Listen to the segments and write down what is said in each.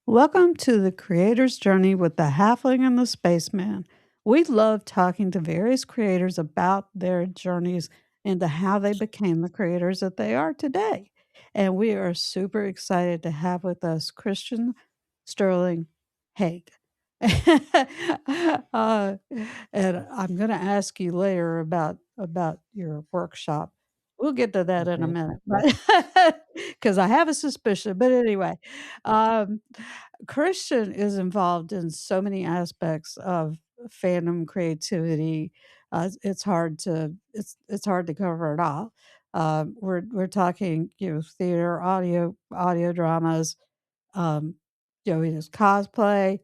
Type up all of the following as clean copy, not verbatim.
Welcome to the Creator's Journey with the Halfling and the Spaceman. We love talking to various creators about their journeys into how they became the creators that they are today. And we are super excited to have with us Christian Sterling Hegg. uh, and I'm going to ask you later about your workshop. We'll get to that in a Mhm. minute, because I have a suspicion. But anyway, um, Christian is involved in so many aspects of fandom creativity. It's hard to cover it all. We're talking, theater, audio dramas. Um, he does cosplay,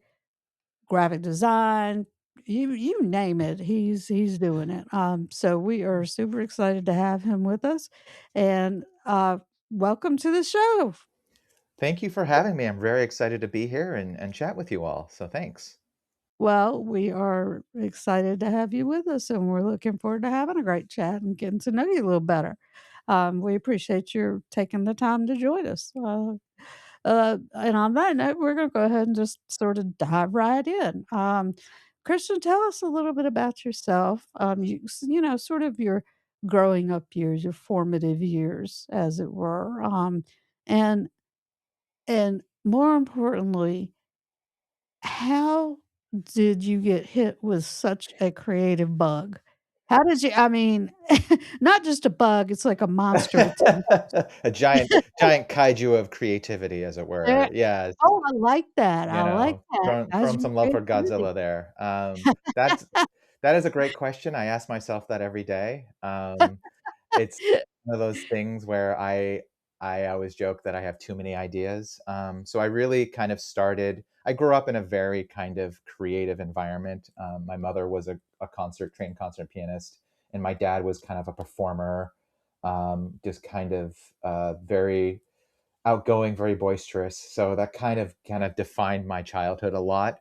graphic design. You name it, he's doing it. So we are super excited to have him with us, and welcome to the show. Thank you for having me. I'm very excited to be here and chat with you all. So thanks. Well, we are excited to have you with us, and we're looking forward to having a great chat and getting to know you a little better. We appreciate your taking the time to join us. And on that note, we're going to go ahead and just sort of dive right in. Christian, tell us a little bit about yourself. Sort of your growing up years, your formative years, as it were, and and more importantly, how did you get hit with such a creative bug? How did you I mean, not just a bug, it's like a monster of A giant kaiju of creativity, as it there were. Yeah, Oh, I like that, I like that. throwing Guys, your some love for creativity. Godzilla there. That is a great question. I ask myself that every day. It's one of those things where I always joke that I have too many ideas. So I really kind of started. I grew up in a very kind of creative environment. My mother was a trained concert pianist, and my dad was kind of a performer, just kind of very outgoing, very boisterous. So that kind of defined my childhood a lot.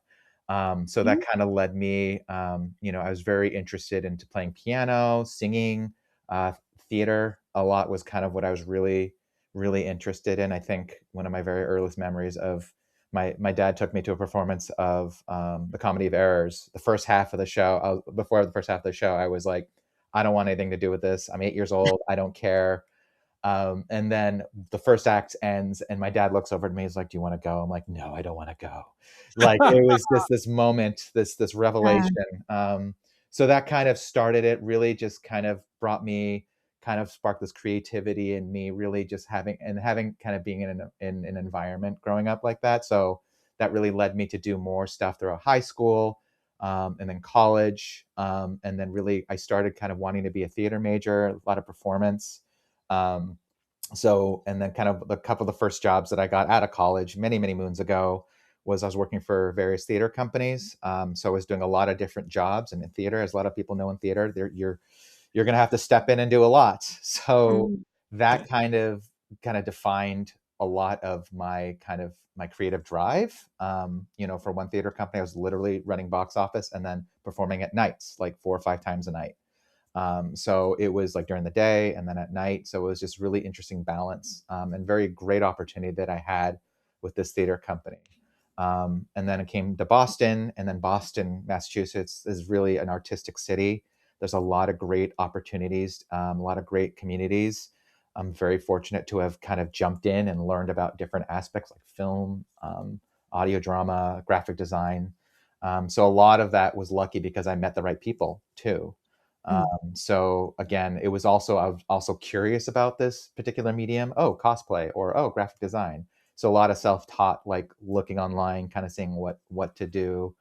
So that Mhm, kind of led me, I was very interested into playing piano, singing, uh, theater. A lot was kind of what I was really interested in. I think one of my very earliest memories of my dad took me to a performance of the Comedy of Errors. The first half of the show, before the first half of the show, I was like, I don't want anything to do with this. I'm 8 years old. I don't care. And then the first act ends, and my dad looks over at me. He's like, "Do you want to go?" I'm like, "No, I don't want to go." Like it was just this moment, this uh, revelation. So that kind of started it. Really, just kind of brought me, kind of sparked this creativity in me. Really, just having kind of being in an environment growing up like that. So that really led me to do more stuff throughout high school. And then college, and then really, I started kind of wanting to be a theater major, a lot of performance. Um, and then kind of a couple of the first jobs that I got out of college many moons ago was I was working for various theater companies. So I was doing a lot of different jobs, and in theater, as a lot of people know in theater, you're going to have to step in and do a lot. So mm, that kind of defined a lot of my creative drive. For one theater company, I was literally running box office and then performing at nights, like 4 or 5 times a night. So it was like during the day and then at night. So it was just really interesting balance, and very great opportunity that I had with this theater company. And then it came to Boston, and then Boston, Massachusetts is really an artistic city. There's a lot of great opportunities, a lot of great communities. I'm very fortunate to have kind of jumped in and learned about different aspects like film, audio drama, graphic design. So a lot of that was lucky because I met the right people too. mm. So again, I was also curious about this particular medium. Oh, cosplay, or oh, graphic design. So a lot of self-taught, like looking online, kind of seeing what to do.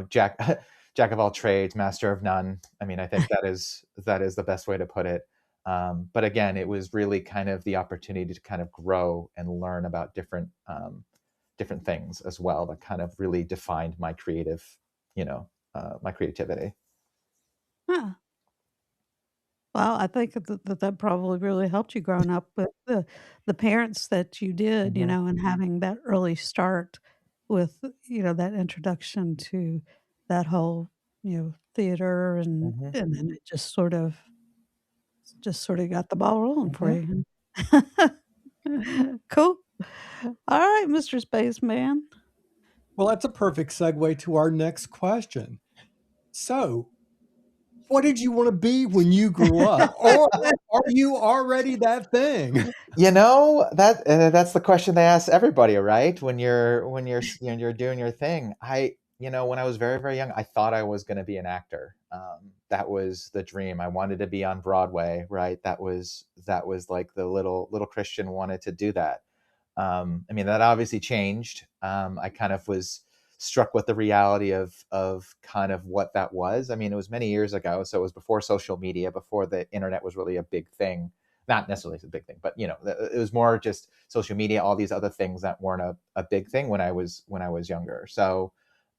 Jack jack of all trades, master of none. I mean, I think that is the best way to put it. But again, it was really kind of the opportunity to kind of grow and learn about different things as well that kind of really defined my creativity. Huh. Well, I think that probably really helped you growing up with the parents that you did, Mhm. and having that early start with, that introduction to that whole, theater, and Mhm. then it just sort of got the ball rolling for Mhm. you. Cool. All right, Mr. Spaceman. Well, that's a perfect segue to our next question. So, what did you want to be when you grew up? Or are you already that thing? That's the question they ask everybody, right? When you're doing your thing. When I was very very young, I thought I was going to be an actor. That was the dream. I wanted to be on Broadway, right? That was like the little Christian wanted to do that. I mean, that obviously changed. I kind of was struck with the reality of kind of what that was. I mean, it was many years ago, so it was before social media, before the internet was really a big thing. Not necessarily a big thing, but it was more just social media, all these other things that weren't a big thing when I was younger. So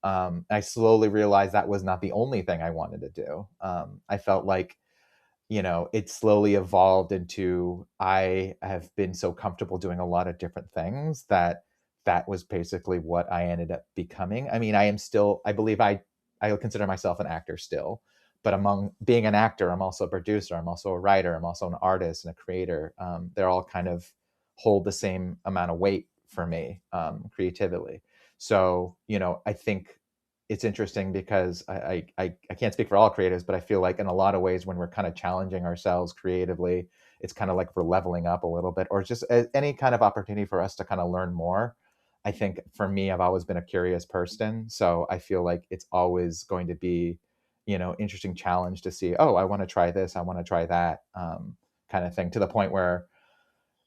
I slowly realized that was not the only thing I wanted to do. I felt like it slowly evolved into I have been so comfortable doing a lot of different things that was basically what I ended up becoming. I mean, I believe I consider myself an actor still, but among being an actor, I'm also a producer, I'm also a writer, I'm also an artist and a creator. They're all kind of hold the same amount of weight for me, creatively. So, I think it's interesting because I can't speak for all creatives, but I feel like in a lot of ways when we're kind of challenging ourselves creatively, it's kind of like we're leveling up a little bit, or just any kind of opportunity for us to kind of learn more. I think for me, I've always been a curious person, so I feel like it's always going to be, interesting challenge to see. Oh, I want to try this, I want to try that, kind of thing. To the point where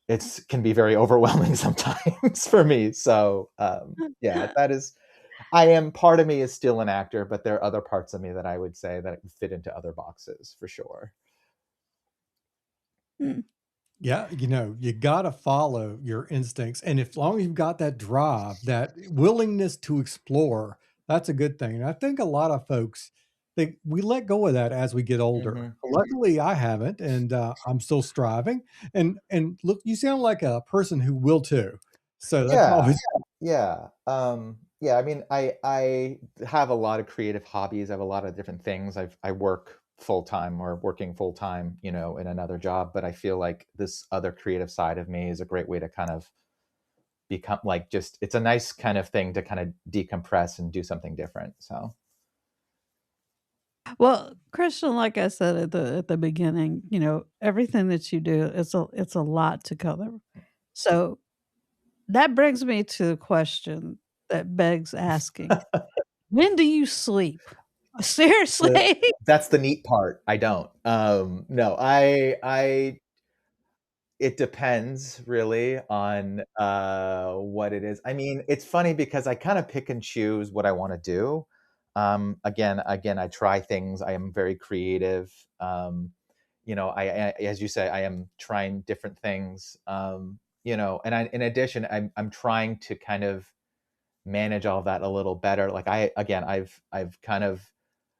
it's can be very overwhelming sometimes for me. So yeah, that is I am part of me is still an actor, but there are other parts of me that I would say that fit into other boxes for sure. Mm. Yeah, you got to follow your instincts. And if long as you've got that drive, that willingness to explore, that's a good thing. And I think a lot of folks think we let go of that as we get older. Hmm. Luckily, I haven't, and I'm still striving. And look, you sound like a person who will too. So that's Yeah, always yeah. I mean, I have a lot of creative hobbies. I have a lot of different things. I work full time or working full time, in another job. But I feel like this other creative side of me is a great way to kind of become like just. It's a nice kind of thing to kind of decompress and do something different. So. Well, Christian, like I said at the beginning, everything that you do, it's a lot to cover. So that brings me to the question that begs asking, when do you sleep? The Seriously? That's the neat part. I don't. No, I it depends really on what it is. I mean, it's funny because I kind of pick and choose what I want to do. Again, I try things. I am very creative. As you say, I am trying different things. And in addition, I'm trying to kind of manage all of that a little better. Like I've kind of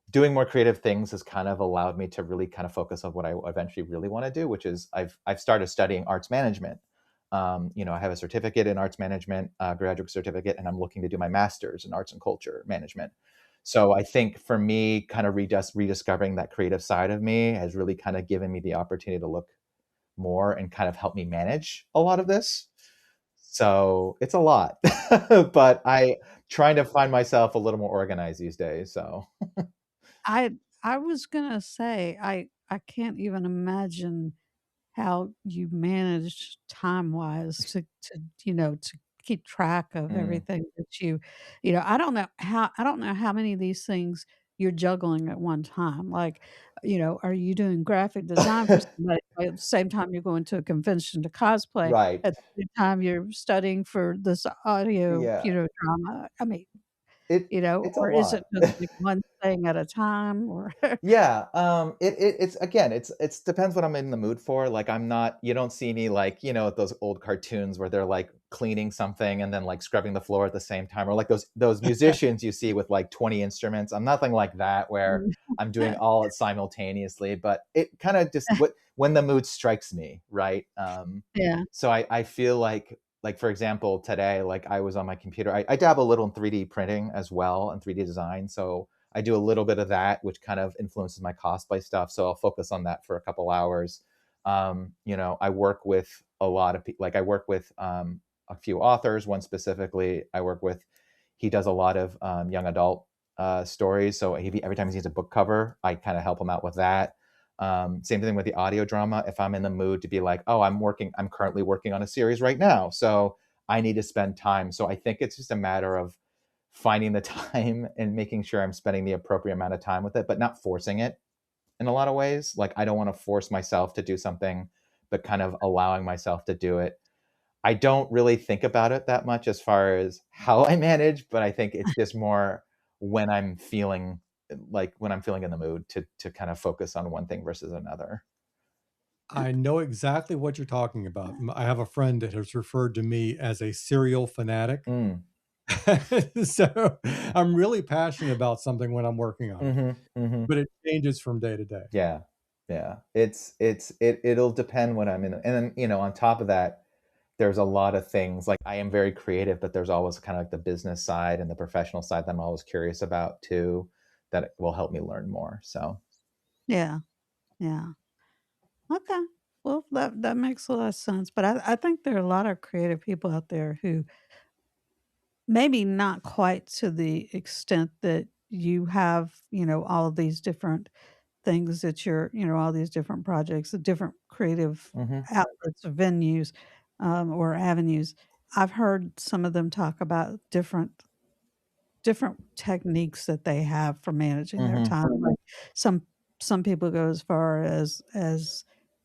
doing more creative things has kind of allowed me to really kind of focus on what I eventually really want to do, which is I've started studying arts management. I have a certificate in arts management, graduate certificate, and I'm looking to do my master's in arts and culture management. So I think for me, kind of rediscovering that creative side of me has really kind of given me the opportunity to look more and kind of help me manage a lot of this. So it's a lot, but I trying to find myself a little more organized these days. So I I was gonna say, I can't even imagine how you manage time-wise to keep track of mm. everything that I don't know how many of these things you're juggling at one time. Like, are you doing graphic design for somebody, but at the same time you're going to a convention to cosplay, Right. at the same time you're studying for this audio, Yeah. drama? I mean, It it's a or is it lot. just like one thing at a time or Yeah, it's again, it's depends what I'm in the mood for. Like I'm not you don't see me like, those old cartoons where they're like cleaning something and then like scrubbing the floor at the same time, or like those musicians you see with like 20 instruments. I'm nothing like that where I'm doing all it simultaneously, but it kind of just when the mood strikes me, right? Yeah. So I feel like for example, today, like I was on my computer. I dabble a little in 3D printing as well and 3D design. So I do a little bit of that, which kind of influences my cosplay stuff. So I'll focus on that for a couple hours. I work with a lot of people. Like I work with a few authors. One specifically I work with, he does a lot of young adult stories. So every time he sees a book cover, I kind of help him out with that. Same thing with the audio drama. If I'm in the mood to be like, oh, I'm currently working on a series right now, so I need to spend time. So I think it's just a matter of finding the time and making sure I'm spending the appropriate amount of time with it, but not forcing it in a lot of ways. Like, I don't want to force myself to do something, but kind of allowing myself to do it. I don't really think about it that much as far as how I manage, but I think it's just more when I'm feeling when I'm feeling in the mood to kind of focus on one thing versus another. I know exactly what you're talking about. I have a friend that has referred to me as a serial fanatic. Mm. So I'm really passionate about something when I'm working on it, Mhm. Mhm. but it changes from day to day. Yeah. Yeah. It'll depend when I'm in, and then, on top of that, there's a lot of things, like, I am very creative, but there's always kind of like the business side and the professional side that I'm always curious about too, that will help me learn more. So, Yeah, yeah. Okay. Well, that makes a lot of sense, but I think there are a lot of creative people out there who maybe not quite to the extent that you have, all of these different things that all these different projects, the different creative mhm. outlets or venues, or avenues. I've heard some of them talk about different techniques that they have for managing their Mhm. time. Like some some people go as far as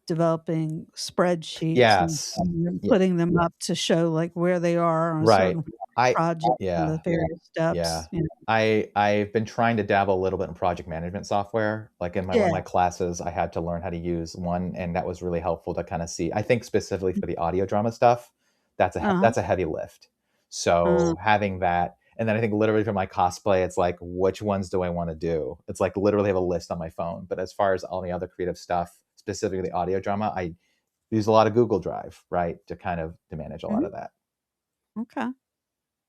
developing spreadsheets and Yes. Yeah. putting them up to show like where they are on a Right. certain I project and Yeah. the various Yeah. steps. I've been trying to dabble a little bit in project management software. Like, in my one of Yeah. my classes, I had to learn how to use one, and that was really helpful to kind of see. I think specifically for the audio drama stuff, Uh-huh. that's a heavy lift. So having that, and then I think literally for my cosplay, it's like, which ones do I want to do? It's like literally have a list on my phone. But as far as all the other creative stuff, specifically the audio drama, I use a lot of Google Drive, right, to manage a lot Mhm. of that. Okay.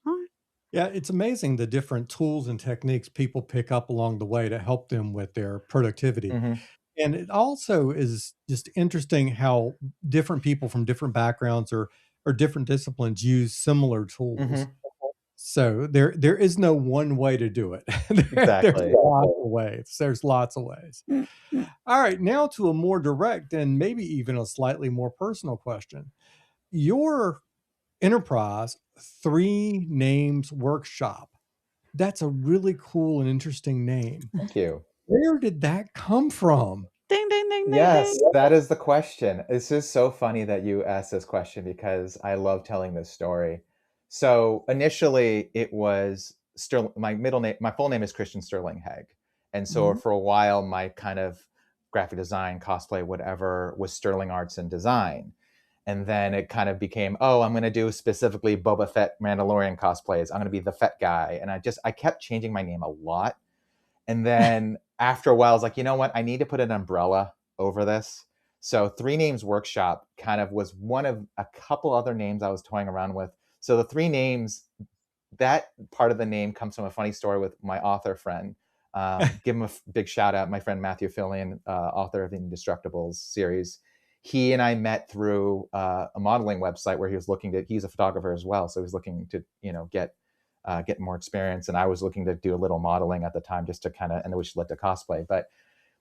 Alright. Yeah, it's amazing the different tools and techniques people pick up along the way to help them with their productivity. Mhm. And it also is just interesting how different people from different backgrounds or different disciplines use similar tools. Mhm. So there is no one way to do it. There's Exactly. lots of ways. There's lots of ways. Mm, mm. All right, now to a more direct and maybe even a slightly more personal question. Your enterprise, Three Names Workshop. That's a really cool and interesting name. Thank you. Where did that come from? Ding, ding, ding, ding, Yes, ding. that is the question. It's just so funny that you asked this question because I love telling this story. So initially, it was Sterling. My full name is Christian Sterling Hegg, and so Mhm. for a while, my kind of graphic design, cosplay, whatever, was Sterling Arts and Design. And then it kind of became, oh, I'm going to do specifically Boba Fett Mandalorian cosplays. I'm going to be the Fett guy, and I kept changing my name a lot. And then after a while, I was like, you know what? I need to put an umbrella over this. So Three Names Workshop kind of was one of a couple other names I was toying around with. So the Three Names, that part of the name comes from a funny story with my author friend. Give him a big shout out, my friend Matthew Fillion, author of the Indestructibles series. He and I met through a modeling website where he's a photographer as well. So he was looking to, get more experience. And I was looking to do a little modeling at the time just to and which led to cosplay. But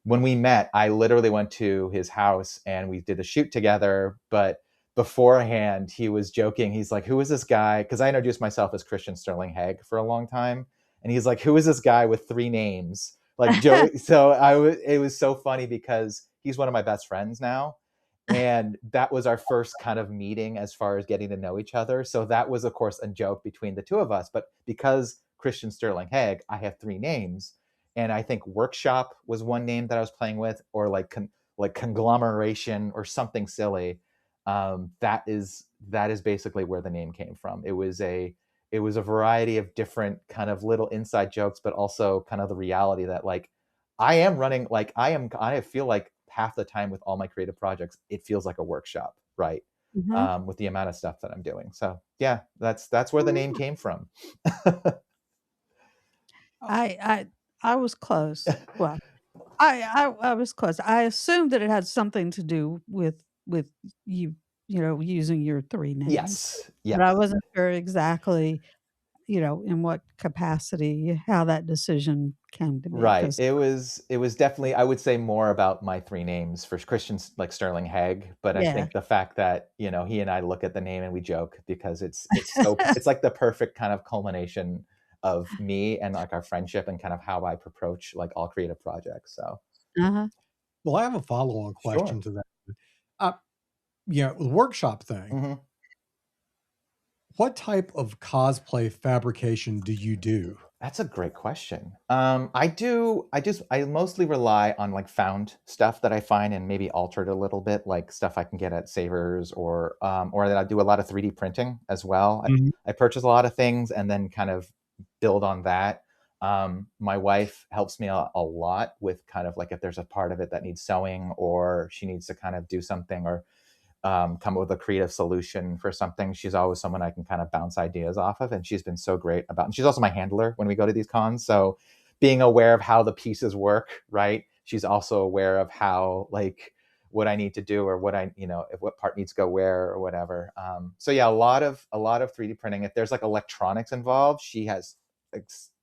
when we met, I literally went to his house and we did a shoot together. But beforehand, he was joking. He's like, "Who is this guy?" Because I introduced myself as Christian Sterling Hegg for a long time, and he's like, "Who is this guy with three names?" Like Joe. So it was so funny because he's one of my best friends now, and that was our first kind of meeting as far as getting to know each other. So that was, of course, a joke between the two of us. But because Christian Sterling Hegg, I have three names, and I think workshop was one name that I was playing with, or like conglomeration or something silly. That is basically where the name came from. It was a variety of different kind of little inside jokes, but also kind of the reality that, like, I am running, like, I feel like half the time with all my creative projects, it feels like a workshop, right? Mhm. With the amount of stuff that I'm doing. So yeah, that's where the Oh, name yeah. came from. Uh, I I was close. Well, I was close. I assumed that it had something to do with you. using your 3 names. Yes, But I yes. wasn't sure exactly, in what capacity, how that decision came to be. Right. Because It was definitely, I would say, more about my 3 names for Christians like Sterling Hegg, but I yeah. think the fact that, he and I look at the name and we joke because it's like the perfect kind of culmination of me and, like, our friendship and kind of how I approach, like, all creative projects, so Uh-huh. Well, I have a follow-on sure. question to that. Uh, the workshop thing, Mhm. what type of cosplay fabrication do you do? That's a great question. I mostly rely on, like, found stuff that I find and maybe altered a little bit, like stuff I can get at Savers or that I do a lot of 3D printing as well. Mhm. I purchase a lot of things and then kind of build on that. My wife helps me a lot with kind of like if there's a part of it that needs sewing or she needs to kind of do something or come up with a creative solution for something. She's always someone I can kind of bounce ideas off of, and she's been so great about. And she's also my handler when we go to these cons, so being aware of how the pieces work, right? She's also aware of how like what I need to do or what I if what part needs to go where or whatever. So yeah, a lot of 3D printing. If there's like electronics involved, she has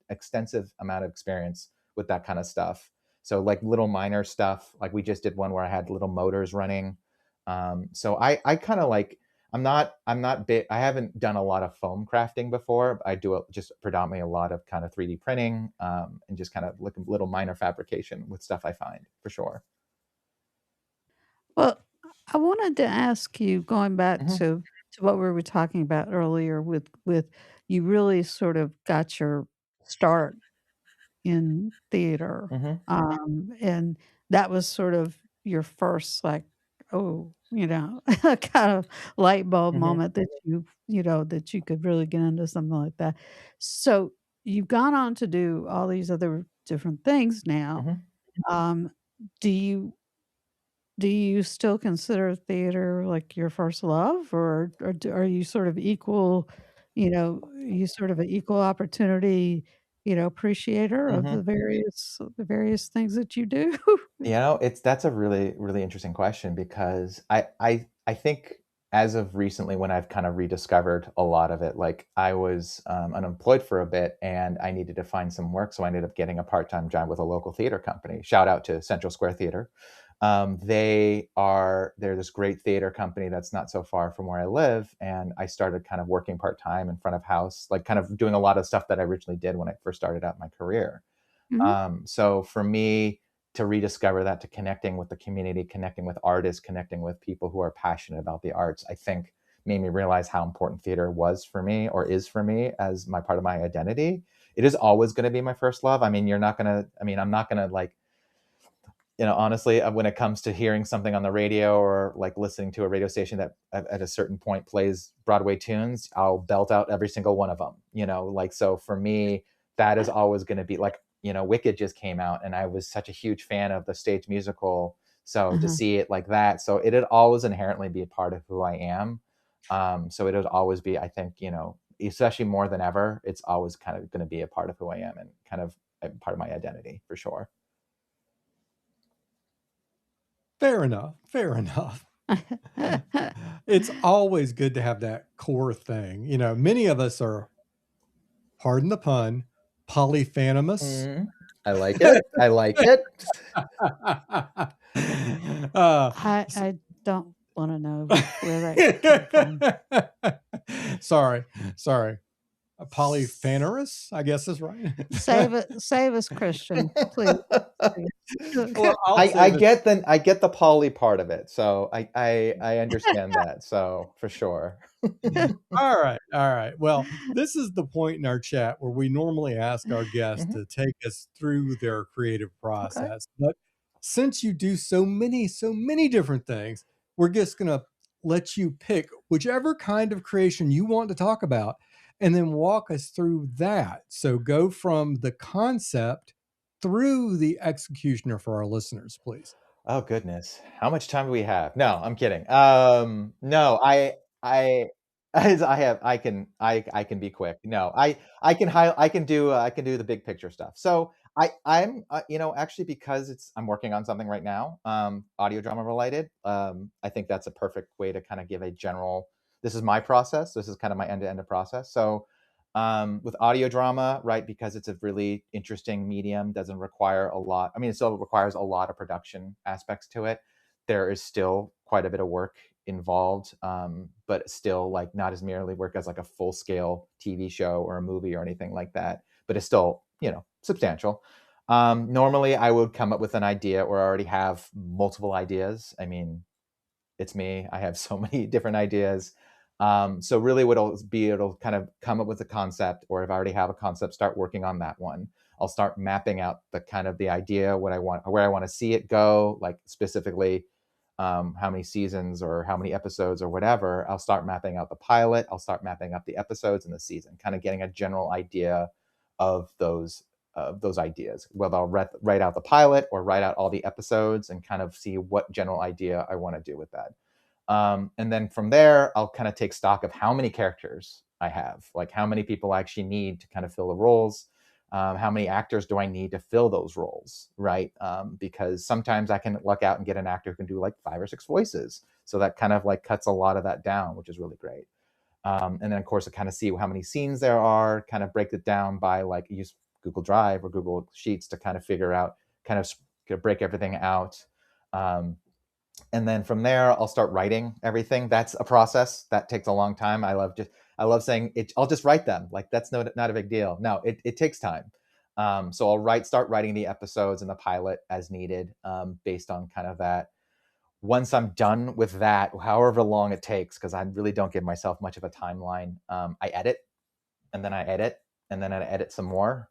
extensive amount of experience with that kind of stuff. So like little minor stuff, like we just did one where I had little motors running, so I kind of like I'm not big. I haven't done a lot of foam crafting before. I do just predominantly a lot of kind of 3D printing and just kind of like little minor fabrication with stuff I find for sure. Well, I wanted to ask you, going back Hmm. to what we were talking about earlier with you really sort of got your start in theater, Hmm. and that was sort of your first, like, oh, kind of light bulb Hmm. moment that that you could really get into something like that. So, you've gone on to do all these other different things now. Hmm. Um, do you do you still consider theater like your first love, or are you sort of equal, you sort of an equal opportunity, appreciator of Hmm. the various things that you do? It's that's a really really interesting question because I think as of recently when I've kind of rediscovered a lot of it, like I was unemployed for a bit and I needed to find some work, so I ended up getting a part-time job with a local theater company. Shout out to Central Square Theater. They're this great theater company that's not so far from where I live, and I started kind of working part-time in front of house, like kind of doing a lot of stuff that I originally did when I first started out my career. Mhm, So for me to rediscover that, to connecting with the community, connecting with artists, connecting with people who are passionate about the arts, I think made me realize how important theater was for me or is for me as my part of my identity. It is always going to be my first love. I mean, I'm not going to like, honestly, when it comes to hearing something on the radio or like listening to a radio station that at a certain point plays Broadway tunes, I'll belt out every single one of them. Like so for me, that is always going to be like, Wicked just came out, and I was such a huge fan of the stage musical. So to uh-huh. see it like that, so it'd always inherently be a part of who I am. So it would always be, I think, especially more than ever, it's always kind of going to be a part of who I am and kind of a part of my identity for sure. Fair enough, fair enough. It's always good to have that core thing. Many of us are, pardon the pun, polyphanimous. Mhm. I like it. I like it. Uh, s I don't wanna know where that came from. Sorry, sorry. A polyphanerous, I guess is right. Save us, Christian, please. Save us. Well, I'll I save it. get the poly part of it, so I understand that, so for sure. All right. Well, this is the point in our chat where we normally ask our guests Mhm. to take us through their creative Okay. process. But since you do so many different things, we're just going to let you pick whichever kind of creation you want to talk about and then walk us through that. So go from the concept through the executioner for our listeners, please. Oh, goodness. How much time do we have? No, I'm kidding. No, I As I can be quick. No, I can do the big picture stuff. So I'm actually because I'm working on something right now, audio drama related. I think that's a perfect way to kind of give a general. This is my process. This is kind of my end to end process. So with audio drama, right, because it's a really interesting medium, doesn't require a lot. I mean, it still requires a lot of production aspects to it. There is still quite a bit of work involved, but still like not as merely work as like a full scale TV show or a movie or anything like that. But it's still, substantial. Normally, I would come up with an idea or already have multiple ideas. I mean, it's me. I have so many different ideas. So really, what it'll kind of come up with a concept, or if I already have a concept, start working on that one. I'll start mapping out the kind of the idea, what I want, where I want to see it go, like specifically how many seasons or how many episodes or whatever. I'll start mapping out the pilot. I'll start mapping out the episodes and the season, kind of getting a general idea of those ideas. Whether I'll write out the pilot or write out all the episodes and kind of see what general idea I want to do with that. And then from there, I'll kind of take stock of how many characters I have, like how many people I actually need to kind of fill the roles. How many actors do I need to fill those roles, right? Because sometimes I can luck out and get an actor who can do like 5 or 6 voices. So that kind of like cuts a lot of that down, which is really great. And then of course, I kind of see how many scenes there are, kind of break it down by like use Google Drive or Google Sheets to kind of figure out, kind of break everything out. And then from there, I'll start writing everything. That's a process that takes a long time. I love saying it. I'll just write them. Like that's not a big deal. No, it takes time. So I'll start writing the episodes and the pilot as needed, based on kind of that. Once I'm done with that, however long it takes, because I really don't give myself much of a timeline, I edit, and then I edit, and then I edit some more.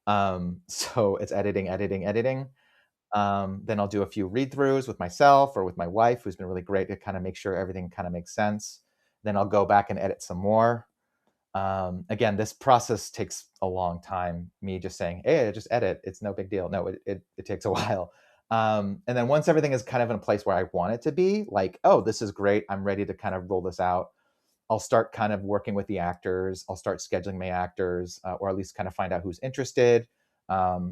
So it's editing, editing, editing. Then I'll do a few read throughs with myself or with my wife, who's been really great to kind of make sure everything kind of makes sense. Then I'll go back and edit some more. Again, this process takes a long time. Me just saying, hey, just edit. It's no big deal. No, it takes a while. And then once everything is kind of in a place where I want it to be, like, oh, this is great. I'm ready to kind of roll this out. I'll start kind of working with the actors. I'll start scheduling my actors, or at least kind of find out who's interested.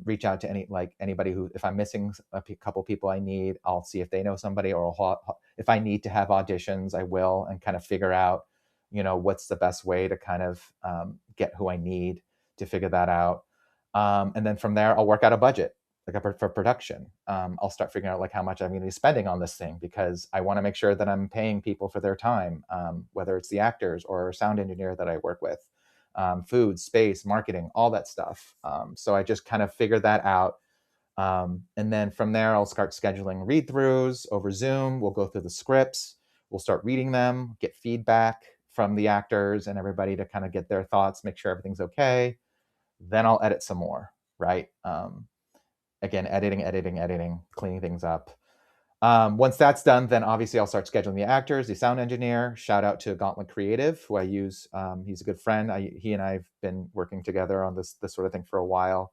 Reach out to anybody who, if I'm missing a couple people I need, I'll see if they know somebody, or if I need to have auditions, I will, and kind of figure out, what's the best way to kind of get who I need to figure that out. And then from there, I'll work out a budget for production. I'll start figuring out like how much I'm going to be spending on this thing, because I want to make sure that I'm paying people for their time, whether it's the actors or sound engineer that I work with, food, space, marketing, all that stuff. So I just kind of figured that out. And then from there, I'll start scheduling read throughs over Zoom. We'll go through the scripts. We'll start reading them, get feedback from the actors and everybody to kind of get their thoughts, make sure everything's okay. Then I'll edit some more, right? Again, editing, editing, editing, cleaning things up. Once that's done, then obviously I'll start scheduling the actors, the sound engineer. Shout out to Gauntlet Creative, who I use. He's a good friend. He and I've been working together on this sort of thing for a while.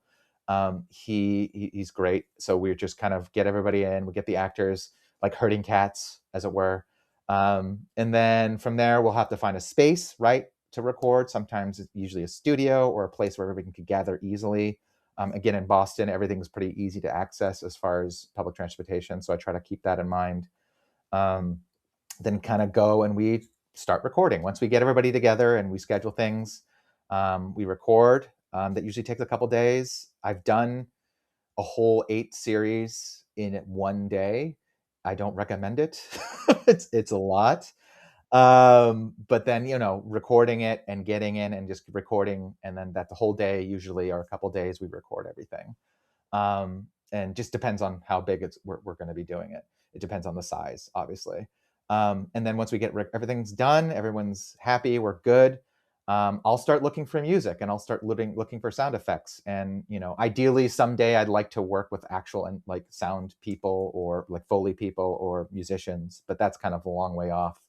He's great. So we just kind of get everybody in. We get the actors like herding cats, as it were. And then from there, we'll have to find a space, right, to record. Sometimes it's usually a studio or a place where everybody can gather easily. Again, in Boston, everything's pretty easy to access as far as public transportation. So I try to keep that in mind. Then kind of go and we start recording. Once we get everybody together and we schedule things, we record. That usually takes a couple days. I've done a whole 8 series in one day. I don't recommend it. It's a lot. But then, recording it and getting in and just recording, and then that the whole day usually, or a couple days, we record everything. And just depends on how big we're going to be doing it. It depends on the size, obviously. And then once we get everything's done, everyone's happy, we're good. I'll start looking for music, and I'll start looking for sound effects. And, ideally someday I'd like to work with actual and like sound people or like Foley people or musicians, but that's kind of a long way off.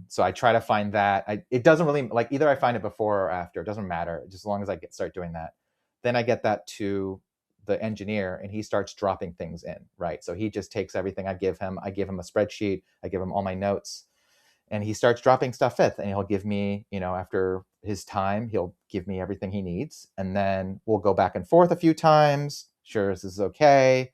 So I try to find that. It doesn't really, like, either I find it before or after, it doesn't matter, just as long as I start doing that. Then I get that to the engineer, and he starts dropping things in, right? So he just takes everything I give him. I give him a spreadsheet. I give him all my notes. and he starts dropping stuff in, and he'll give me, after his time, he'll give me everything he needs, and then we'll go back and forth a few times. Sure, this is okay.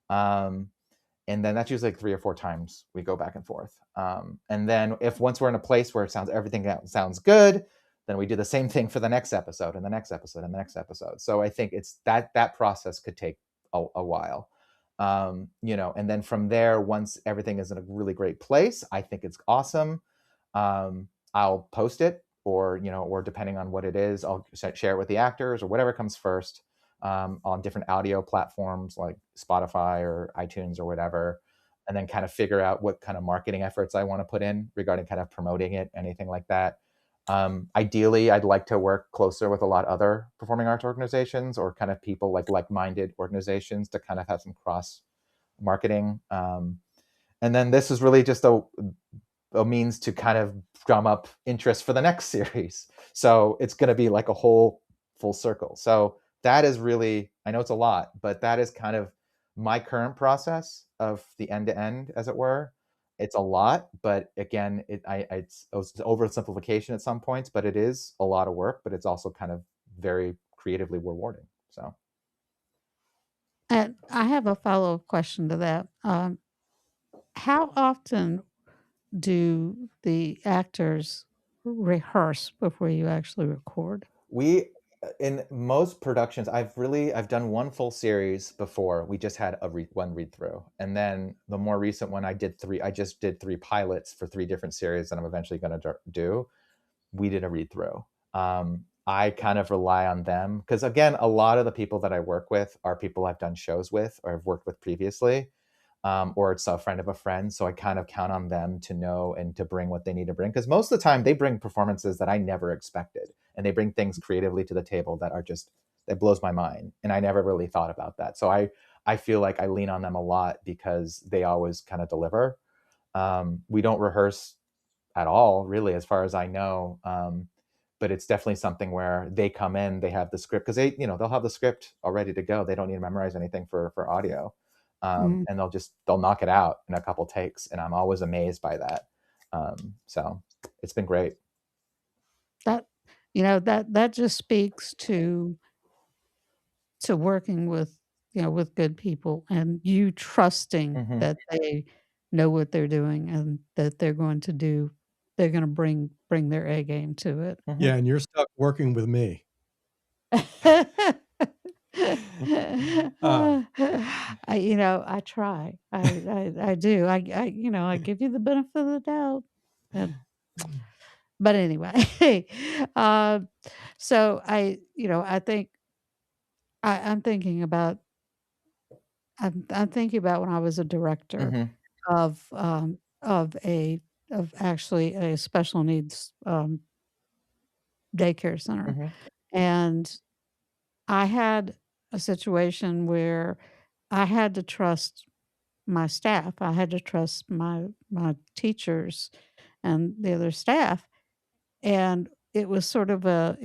And then that's usually like 3 or 4 times we go back and forth. And then if once we're in a place where everything sounds good, then we do the same thing for the next episode and the next episode and the next episode. So I think it's that process could take a while. And then from there, once everything is in a really great place, I think it's awesome. I'll post it, or depending on what it is, I'll share it with the actors or whatever comes first, on different audio platforms like Spotify or iTunes or whatever, and then kind of figure out what kind of marketing efforts I want to put in regarding kind of promoting it, anything like that. Ideally, I'd like to work closer with a lot of other performing arts organizations, or kind of people like-minded organizations, to kind of have some cross marketing. And then this is really just a means to kind of drum up interest for the next series. So it's going to be like a whole full circle. So that is really, I know it's a lot, but that is kind of my current process of the end to end, as it were. It's a lot, but again, it's oversimplification at some points, but it is a lot of work, but it's also kind of very creatively rewarding. So. And I have a follow-up question to that. How often do the actors rehearse before you actually record? We In most productions, I've done one full series before. We just had one read through, and then the more recent one, I just did 3 pilots for 3 different series that I'm eventually going to do. We did a read through. I kind of rely on them because, again, a lot of the people that I work with are people I've done shows with or I've worked with previously, or it's a friend of a friend. So I kind of count on them to know and to bring what they need to bring. Because most of the time they bring performances that I never expected, and they bring things creatively to the table that blows my mind. And I never really thought about that. So I feel like I lean on them a lot because they always kind of deliver. We don't rehearse at all, really, as far as I know. But it's definitely something where they come in, they have the script, because they'll have the script all ready to go. They don't need to memorize anything for audio. Mm, And they'll knock it out in a couple takes, and I'm always amazed by that. So it's been great. that that just speaks to working with, with good people, and you trusting Hmm. that they know what they're doing, and that they're gonna bring their A game to it. Hmm. Yeah, and you're stuck working with me. Uh, I try. I do. I give you the benefit of the doubt, and but anyway, um, so I think I'm thinking about I'm thinking about when I was a director Hmm. of actually a special needs, daycare center, Hmm. and I had a situation where I had to trust my staff. I had to trust my teachers and the other staff, and it was sort of a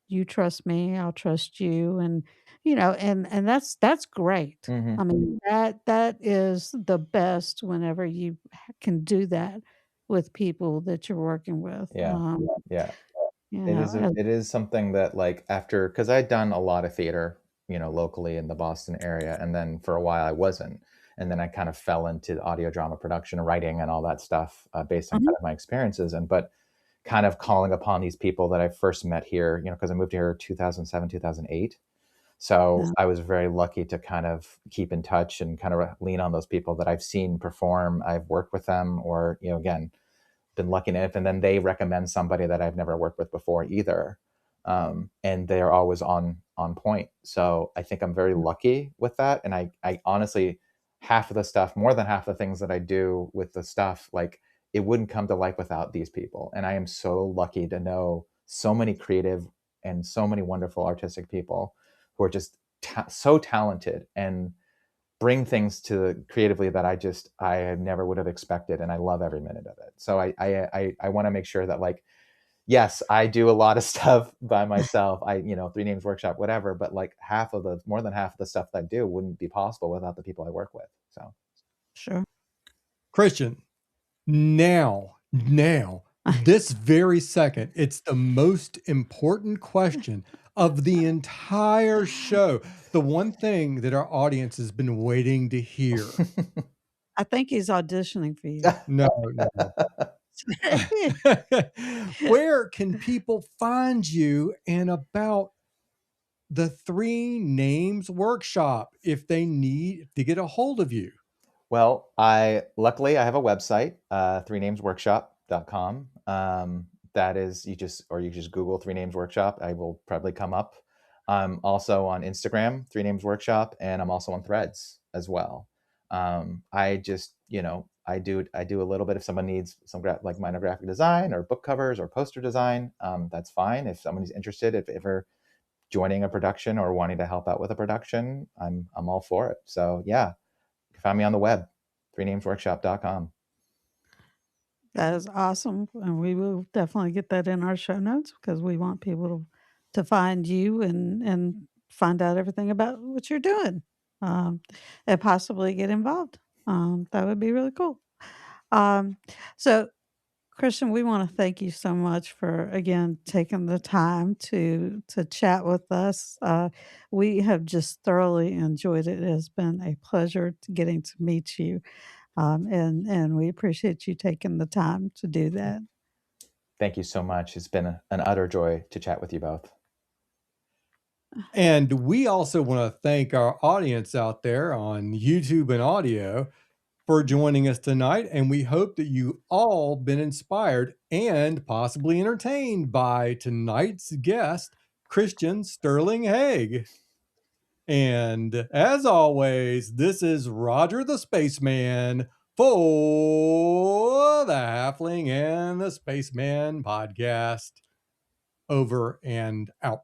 you trust me, I'll trust you, and and that's great. Hmm. I mean, that is the best whenever you can do that with people that you're working with. Yeah. Yeah. You It know, is it is something that, like, after, because I'd done a lot of theater, locally in the Boston area, and then for a while I wasn't, and then I kind of fell into audio drama production, writing, and all that stuff, based on mhm, kind of my experiences, and but kind of calling upon these people that I first met here, because I moved here 2007, 2008. So yeah, I was very lucky to kind of keep in touch and kind of lean on those people that I've seen perform. I've worked with them, or, again, been lucky enough, and then they recommend somebody that I've never worked with before either. And they are always on point. So I think I'm very lucky with that. And I honestly, half of the stuff, more than half the things that I do with the stuff, like, it wouldn't come to life without these people. And I am so lucky to know so many creative and so many wonderful artistic people who are just so talented and bring things to creatively that I never would have expected, and I love every minute of it. So I want to make sure that, like, yes, I do a lot of stuff by myself. Three Names Workshop, whatever, but like more than half of the stuff that I do wouldn't be possible without the people I work with. So. sure. Christian, Now, this very second, it's the most important question of the entire show. The one thing that our audience has been waiting to hear. I think he's auditioning for you. No, no. Where can people find you and about the Three Names Workshop if they need to get a hold of you? Well, I luckily I have a website, threenamesworkshop.com. That is you just Google Three Names Workshop. I will probably come up. I'm also on Instagram, Three Names Workshop, and I'm also on Threads as well. I just I do a little bit if someone needs some like minor graphic design or book covers or poster design. That's fine. If somebody's interested, if ever joining a production or wanting to help out with a production, I'm all for it. So yeah, you can find me on the web, threenamesworkshop.com. That is awesome, and we will definitely get that in our show notes because we want people to find you and find out everything about what you're doing, um, and possibly get involved. That would be really cool. Um, so Christian, we want to thank you so much for again taking the time to chat with us. We have just thoroughly enjoyed it. It has been a pleasure getting to meet you, and we appreciate you taking the time to do that. Thank you so much. It's been an utter joy to chat with you both. And we also want to thank our audience out there on YouTube and audio for joining us tonight. And we hope that you all been inspired and possibly entertained by tonight's guest, Christian Sterling Hegg. And as always, this is Roger the Spaceman for the Halfling and the Spaceman podcast. Over and out.